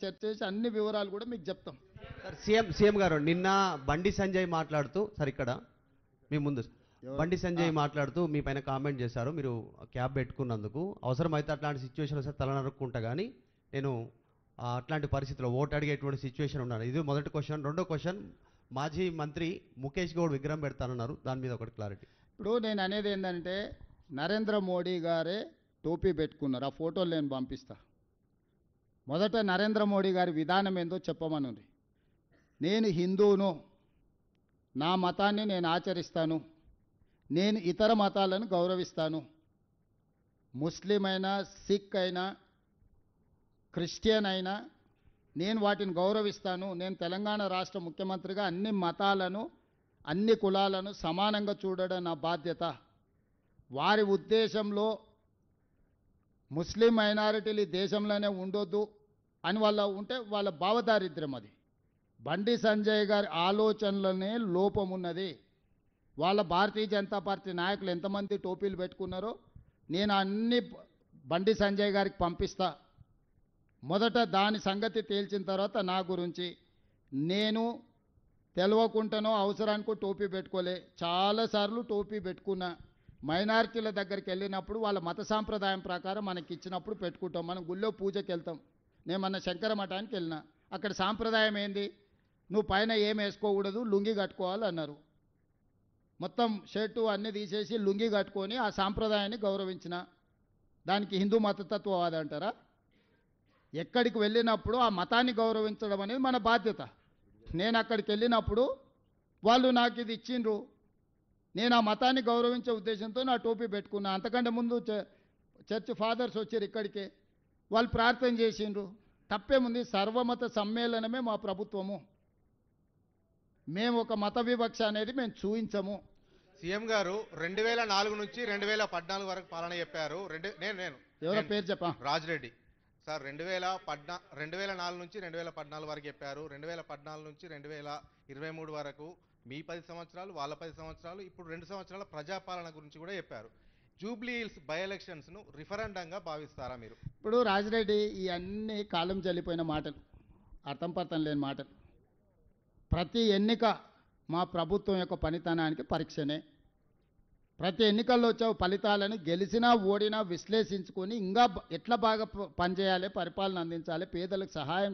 చర్చ చేసి అన్ని వివరాలు కూడా మీకు చెప్తాం. సార్ సీఎం గారు నిన్న బండి సంజయ్ మాట్లాడుతూ సార్ ఇక్కడ మీ ముందు బండి సంజయ్ మాట్లాడుతూ మీ పైన కామెంట్ చేశారు. మీరు క్యాబ్ పెట్టుకున్నందుకు అవసరమైతే అట్లాంటి సిచ్యువేషన్ వస్తే తల నరుక్కుంటా కానీ నేను అట్లాంటి పరిస్థితిలో ఓటు అడిగేటువంటి సిచ్యువేషన్ ఉన్నాను. ఇది మొదటి క్వశ్చన్. రెండో క్వశ్చన్, మాజీ మంత్రి ముఖేష్ గౌడ్ విగ్రహం పెడతానన్నారు, దాని మీద ఒకటి క్లారిటీ. ఇప్పుడు నేను అనేది ఏంటంటే నరేంద్ర మోడీ గారే టోపీ పెట్టుకున్నారు. ఆ ఫోటోలు నేను పంపిస్తా. మొదట నరేంద్ర మోడీ గారి విధానం ఏందో చెప్పమనుంది. నేను హిందువును, నా మతాన్ని నేను ఆచరిస్తాను, నేను ఇతర మతాలను గౌరవిస్తాను, ముస్లిం అయినా సిక్ అయినా క్రిస్టియన్ అయినా నేను వాటిని గౌరవిస్తాను. నేను తెలంగాణ రాష్ట్ర ముఖ్యమంత్రిగా అన్ని మతాలను అన్ని కులాలను సమానంగా చూడడం నా బాధ్యత. వారి ఉద్దేశంలో ముస్లిం మైనారిటీలు ఈ దేశంలోనే ఉండొద్దు అని వాళ్ళ ఉంటే వాళ్ళ భావదారిద్ర్యం అది. బండి సంజయ్ గారి ఆలోచనలోనే లోపం ఉన్నది. వాళ్ళ భారతీయ జనతా పార్టీ నాయకులు ఎంతమంది టోపీలు పెట్టుకున్నారో నేను అన్ని బండి సంజయ్ గారికి పంపిస్తా. మొదట దాని సంగతి తేల్చిన తర్వాత నా గురించి నేను తెలవకుండానో అవసరానికో టోపీ పెట్టుకోలే. చాలాసార్లు టోపీ పెట్టుకున్నా. మైనారిటీల దగ్గరికి వెళ్ళినప్పుడు వాళ్ళ మత సాంప్రదాయం ప్రకారం మనకి ఇచ్చినప్పుడు పెట్టుకుంటాం. మనం గుళ్ళో పూజకి వెళ్తాం. నేను మన శంకర మఠానికి వెళ్ళినా, అక్కడ సాంప్రదాయం ఏంది, నువ్వు పైన ఏం వేసుకోకూడదు, లుంగి కట్టుకోవాలి అన్నారు. మొత్తం షర్టు అన్నీ తీసేసి లుంగి కట్టుకొని ఆ సాంప్రదాయాన్ని గౌరవించిన. దానికి హిందూ మతతత్వవాద అంటారా? ఎక్కడికి వెళ్ళినప్పుడు ఆ మతాన్ని గౌరవించడం అనేది మన బాధ్యత. నేను అక్కడికి వెళ్ళినప్పుడు వాళ్ళు నాకు ఇది ఇచ్చిండ్రు, నేను ఆ మతాన్ని గౌరవించే ఉద్దేశంతో నా టోపీ పెట్టుకున్నా. అంతకంటే ముందు చర్చ్ ఫాదర్స్ వచ్చారు ఇక్కడికే, వాళ్ళు ప్రార్థన చేసిండ్రు. తప్పేముంది? సర్వమత సమ్మేళనమే మా ప్రభుత్వము. మేము ఒక మత వివక్ష అనేది మేము చూపించము. సీఎం గారు 2004 నుంచి 2014 వరకు పాలన చెప్పారు. ఎవరో పేరు చెప్పా? రాజిరెడ్డి సార్. 2004 నుంచి 2014 వరకు చెప్పారు. 2014 నుంచి 2023 వరకు మీ 10 సంవత్సరాలు, వాళ్ళ 10 సంవత్సరాలు, ఇప్పుడు 2 సంవత్సరాల ప్రజాపాలన గురించి కూడా చెప్పారు. జూబ్లీ హిల్స్ బై ఎలక్షన్స్ను రిఫరెండంగా భావిస్తారా మీరు? ఇప్పుడు రాజిరెడ్డి ఈ అన్ని కాలం చెల్లిపోయిన మాటలు, అర్థం పర్థం లేని మాటలు. ప్రతి ఎన్నిక మా ప్రభుత్వం యొక్క పనితనానికి పరీక్షనే. ప్రతి ఎన్నికల్లో వచ్చే ఫలితాలను గెలిచినా ఓడినా విశ్లేషించుకొని ఇంకా ఎట్లా బాగా పనిచేయాలి, పరిపాలన అందించాలి, పేదలకు సహాయం